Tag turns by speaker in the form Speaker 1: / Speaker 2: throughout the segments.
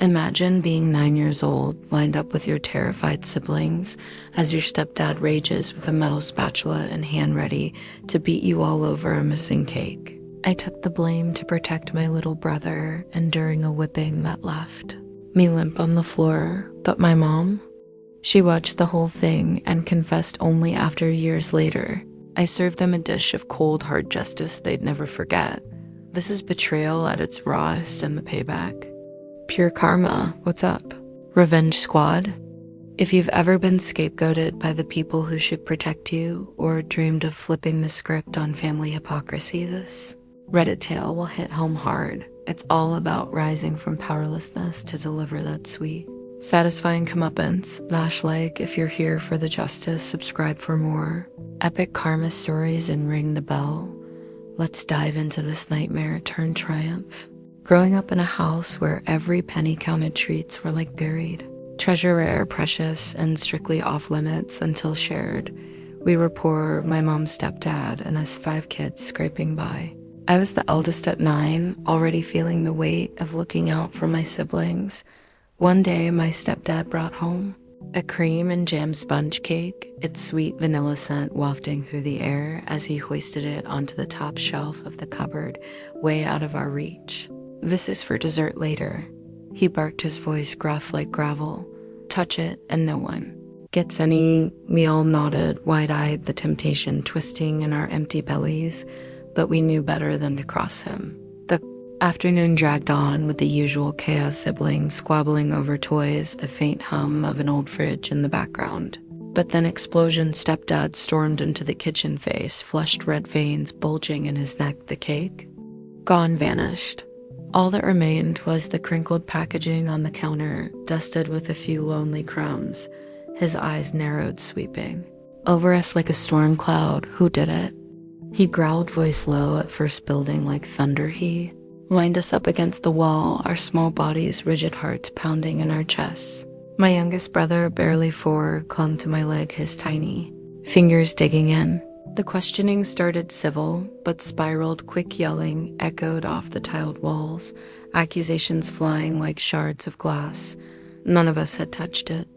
Speaker 1: Imagine being 9 years old, lined up with your terrified siblings, as your stepdad rages with a metal spatula in hand ready to beat you all over a missing cake. I took the blame to protect my little brother, enduring a whipping that left me limp on the floor, but my mom? She watched the whole thing and confessed only after years later. I served them a dish of cold, hard justice they'd never forget. This is betrayal at its rawest and the payback. Pure karma, what's up? Revenge squad? If you've ever been scapegoated by the people who should protect you, or dreamed of flipping the script on family hypocrisy, this Reddit tale will hit home hard. It's all about rising from powerlessness to deliver that sweet, satisfying comeuppance. Dash like if you're here for the justice, subscribe for more epic karma stories, and ring the bell. Let's dive into this nightmare turned triumph. Growing up in a house where every penny counted, treats were like buried. Treasure rare, precious, and strictly off limits until shared. We were poor, my mom's stepdad, and us 5 kids scraping by. I was the eldest at 9, already feeling the weight of looking out for my siblings. One day, my stepdad brought home a cream and jam sponge cake, its sweet vanilla scent wafting through the air as he hoisted it onto the top shelf of the cupboard, way out of our reach. "This is for dessert later." He barked, his voice gruff like gravel. "Touch it, and no one gets any." We all nodded, wide-eyed, the temptation twisting in our empty bellies, but we knew better than to cross him. The afternoon dragged on with the usual chaos, siblings squabbling over toys, the faint hum of an old fridge in the background. But then explosion, stepdad stormed into the kitchen, face flushed, red veins bulging in his neck. The cake? Gone, vanished. All that remained was the crinkled packaging on the counter, dusted with a few lonely crumbs. His eyes narrowed, sweeping over us like a storm cloud. "Who did it?" He growled, voice low, at first building like thunder. He lined us up against the wall, our small bodies, rigid hearts pounding in our chests. My youngest brother, barely 4, clung to my leg, his tiny fingers digging in. The questioning started civil, but spiraled. Quick yelling echoed off the tiled walls, accusations flying like shards of glass. None of us had touched it.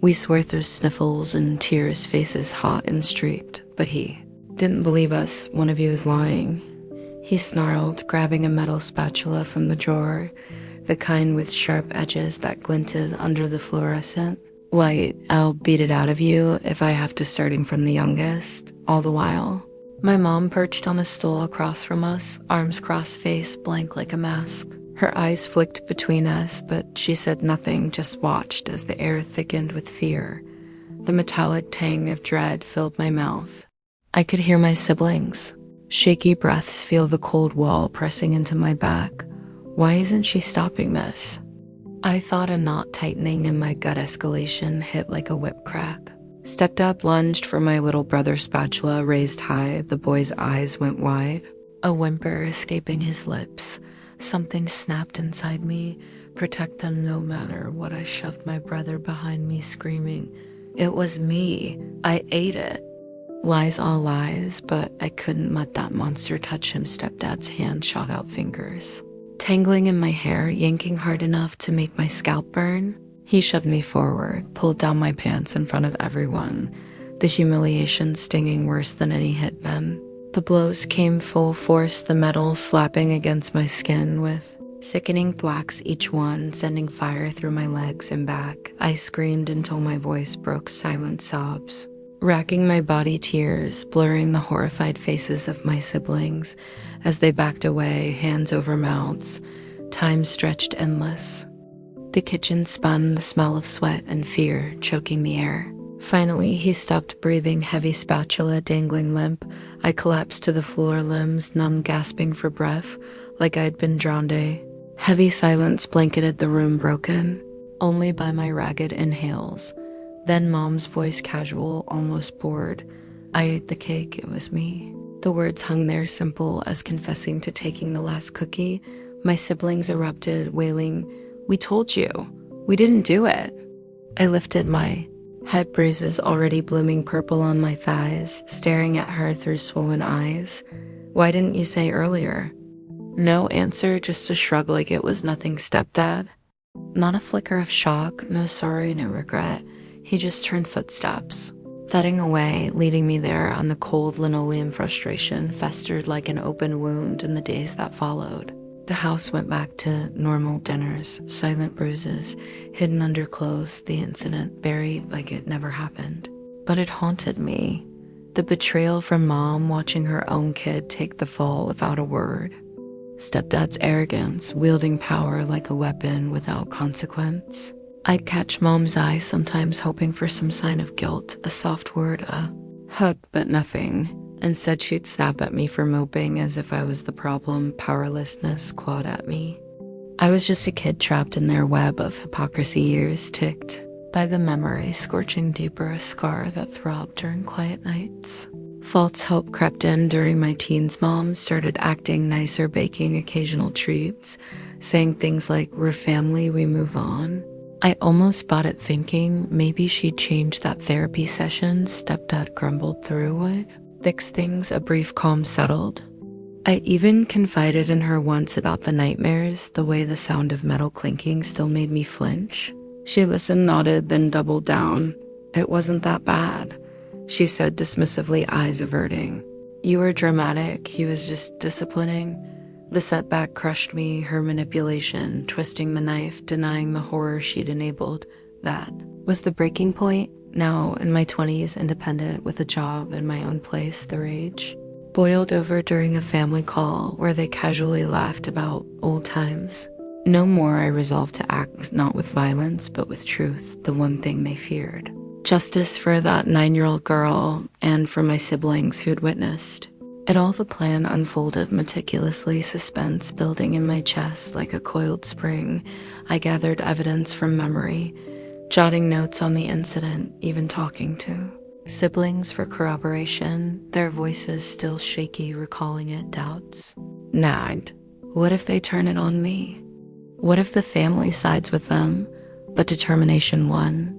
Speaker 1: We swore through sniffles and tears, faces hot and streaked, but he didn't believe us. "One of you is lying," he snarled, grabbing a metal spatula from the drawer, the kind with sharp edges that glinted under the fluorescent light. "I'll beat it out of you if I have to, starting from the youngest." All the while, my mom perched on a stool across from us, arms crossed, face blank like a mask. Her eyes flicked between us, but she said nothing, just watched as the air thickened with fear. The metallic tang of dread filled my mouth. I could hear my siblings' shaky breaths, feel the cold wall pressing into my back. Why isn't she stopping this? I thought, a knot tightening in my gut. Escalation hit like a whip crack. Stepdad lunged for my little brother's spatula, raised high. The boy's eyes went wide, a whimper escaping his lips. Something snapped inside me. Protect them no matter what. I shoved my brother behind me, screaming. It was me. I ate it. Lies, all lies, but I couldn't let that monster touch him. Stepdad's hand shot out, fingers tangling in my hair, yanking hard enough to make my scalp burn. He shoved me forward, pulled down my pants in front of everyone, the humiliation stinging worse than any hitman. The blows came full force, the metal slapping against my skin with sickening thwacks, each one sending fire through my legs and back. I screamed until my voice broke, silent sobs racking my body, tears blurring the horrified faces of my siblings as they backed away, hands over mouths. Time stretched endless. The kitchen spun, the smell of sweat and fear choking the air. Finally, he stopped breathing, heavy spatula dangling limp. I collapsed to the floor, limbs numb, gasping for breath, like I'd been drowned. A heavy silence blanketed the room, broken only by my ragged inhales. Then Mom's voice, casual, almost bored. "I ate the cake, it was me." The words hung there, simple as confessing to taking the last cookie. My siblings erupted, wailing, "We told you. We didn't do it." I lifted my head, bruises already blooming purple on my thighs, staring at her through swollen eyes. "Why didn't you say earlier?" No answer, just a shrug like it was nothing. "Stepdad?" Not a flicker of shock, no sorry, no regret. He just turned footsteps, thudding away, leaving me there on the cold linoleum. Frustration festered like an open wound in the days that followed. The house went back to normal dinners, silent bruises, hidden under clothes, the incident buried like it never happened. But it haunted me. The betrayal from Mom watching her own kid take the fall without a word. Stepdad's arrogance, wielding power like a weapon without consequence. I'd catch Mom's eye sometimes, hoping for some sign of guilt, a soft word, a hug, but nothing. Instead, she'd snap at me for moping as if I was the problem. Powerlessness clawed at me. I was just a kid trapped in their web of hypocrisy, years ticked by the memory, scorching deeper, a scar that throbbed during quiet nights. False hope crept in during my teens. Mom started acting nicer, baking occasional treats, saying things like, "We're family, we move on." I almost bought it, thinking maybe she'd change that therapy session Stepdad grumbled through would fix things. A brief calm settled. I even confided in her once about the nightmares, the way the sound of metal clinking still made me flinch. She listened, nodded, then doubled down. It wasn't that bad, she said dismissively, eyes averting. You were dramatic, he was just disciplining. The setback crushed me, her manipulation, twisting the knife, denying the horror she'd enabled. That was the breaking point. Now, in my 20s, independent, with a job and my own place, the rage boiled over during a family call where they casually laughed about old times. No more, I resolved to act not with violence, but with truth, the one thing they feared. Justice for that 9-year-old girl and for my siblings who'd witnessed. It all, the plan unfolded meticulously, suspense building in my chest like a coiled spring. I gathered evidence from memory, jotting notes on the incident, even talking to siblings for corroboration, their voices still shaky, recalling it, doubts. Nagged. What if they turn it on me? What if the family sides with them, but determination won?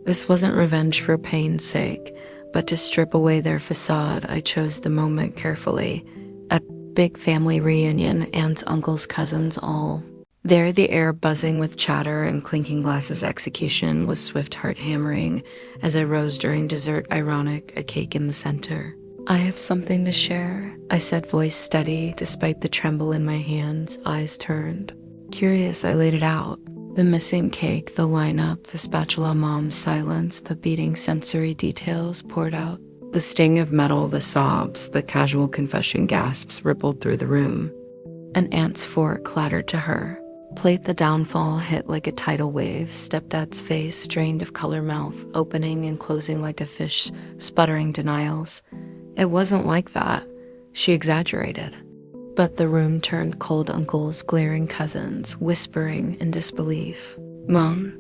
Speaker 1: This wasn't revenge for pain's sake, but to strip away their facade. I chose the moment carefully. A big family reunion, aunts, uncles, cousins, all there, the air buzzing with chatter and clinking glasses. Execution was swift, heart hammering as I rose during dessert, ironic, a cake in the center. I have something to share, I said, voice steady despite the tremble in my hands, eyes turned. Curious, I laid it out. The missing cake, the lineup, the spatula, Mom's silence, the beating sensory details poured out. The sting of metal, the sobs, the casual confession gasps rippled through the room. An aunt's fork clattered to her plate, the downfall hit like a tidal wave. Stepdad's face, drained of color, mouth opening and closing like a fish, sputtering denials. It wasn't like that, she exaggerated. But the room turned cold. Uncles, glaring cousins, whispering in disbelief. Mom,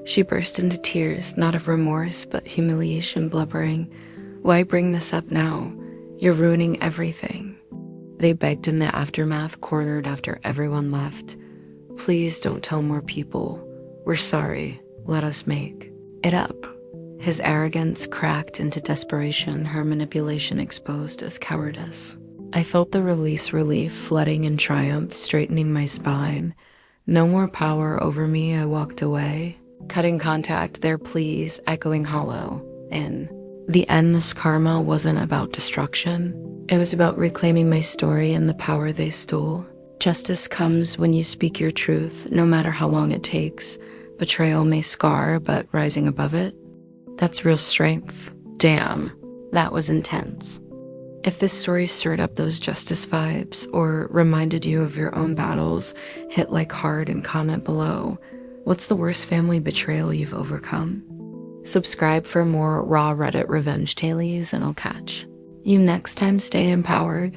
Speaker 1: she burst into tears, not of remorse, but humiliation, blubbering. Why bring this up now? You're ruining everything. They begged in the aftermath, cornered after everyone left. Please don't tell more people. We're sorry. Let us make it up. His arrogance cracked into desperation, her manipulation exposed as cowardice. I felt the relief flooding in triumph, straightening my spine. No more power over me, I walked away, cutting contact, their pleas echoing hollow. In the end, this karma wasn't about destruction. It was about reclaiming my story and the power they stole. Justice comes when you speak your truth, no matter how long it takes. Betrayal may scar, but rising above it, that's real strength. Damn, that was intense. If this story stirred up those justice vibes or reminded you of your own battles, hit like hard and comment below. What's the worst family betrayal you've overcome? Subscribe for more raw Reddit revenge tales, and I'll catch you next time. Stay empowered.